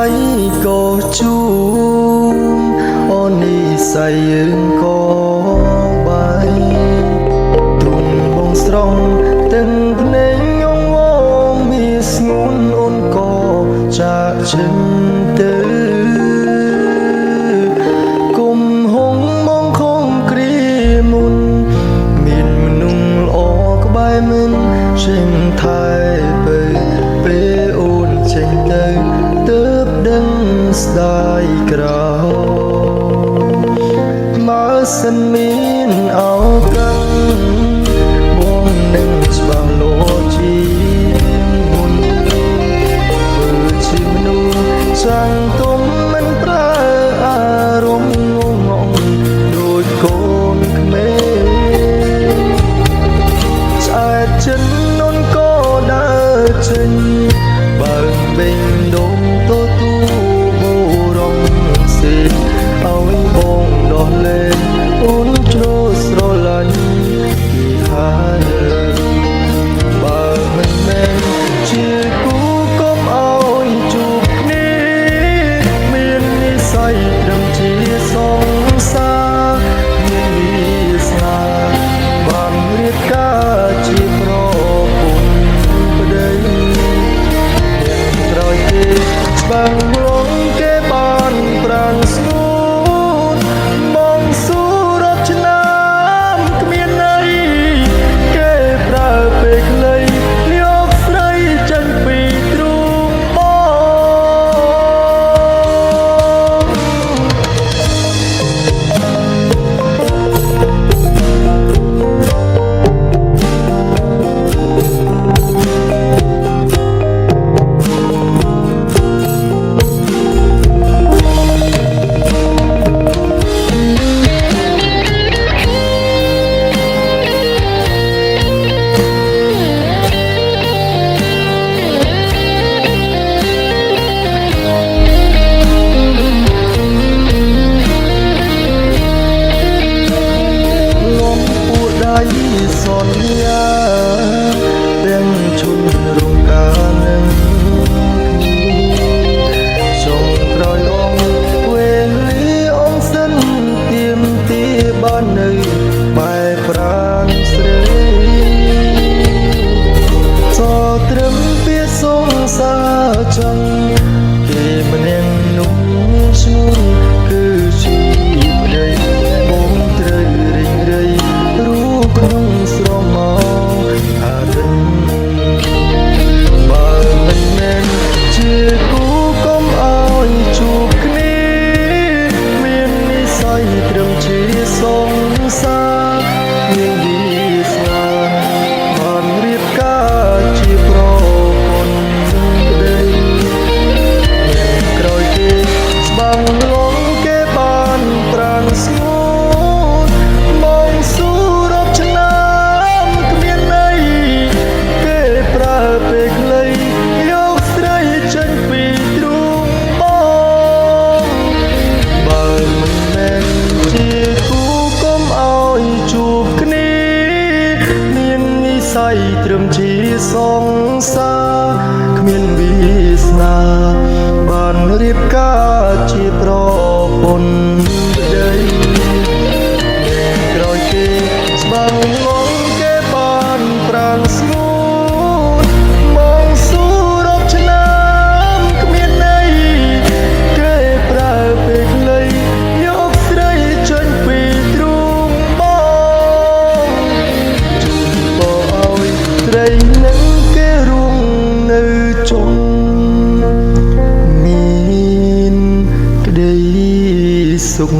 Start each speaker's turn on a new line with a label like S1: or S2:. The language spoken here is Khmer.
S1: យក៏ជួមអូននិស័យយើងក៏បាយទុំបងស្រង់ទាំងភ្នែកងងមានស្ងួនអូនក៏ចាក់ចិនទៅគុំហងមកខំគ្រាមុនមានមនុស្សល្អក្បែរមិនចេញថែពេលអូនចេញទៅទើបដឹងស្ដាយក្រោបើសិនមានអោកាំងបងនឹងច្បាស់លោជាមុនធ្វើជាមនុស្សចាំងទុំមិនប្រើអារម្មណ៍ងងងដូចកូនក្មេងឆ្អែតចិនននក៏ដើរចេញបើបេងដូងទៅទូបូរងសេនឲ្យបងដោះលែងអូនជ្រោស្រឡាញ់គេហើយបើមិនមែនជាគូកុំឲ្យជួបគ្នាមាននិស័យត្រឹមជាសងសាមានវាសនាបានរៀបការជាប្រពន្ធប្តីក្រោយគេច្បាំងលងគេបានប្រាំងស្ងួនបងស៊ូរាប់ឆ្នាំគ្មានន័យគេប្រើពេលខ្លីយកស្រីចេញពីទ្រូងសន្យាទាំងជុនរំការនឹងចុងក្រោយអងវេលាអងសិនទៀមទាបាននៅបែបប្រាំងស្រីសត្រឹមពាក្យសងសាចឹងគេម្នាក់នោះឈ្មោះគឺជាប្តីបងត្រូវរិញរៃក្នុងស្រមោអារិនបើមិនមែនជាគូកុំឲ្យជួបគ្នាមាននិស័យត្រឹមជាសងសាមានវាសនាបានរៀបការជាប្រពន្ធប្តីក្រោយគេច្បាំងលងគេបានប្រាំងស្ងួនបងស៊ូពេលខ្លីយកស្រីចេញពីទ្រូងបងបើមិនមែនជាគូកុំឲ្យជួបគ្នាមាននិស័យត្រឹមជាសងសាគ្មានវាសនាបានរៀបការជាប្រពន្ធប្តីក្រោយគេច្បាំងលងគេបានប្រាំងស្ងួននឹងគេរួមនៅជុំមានក្តីសុខ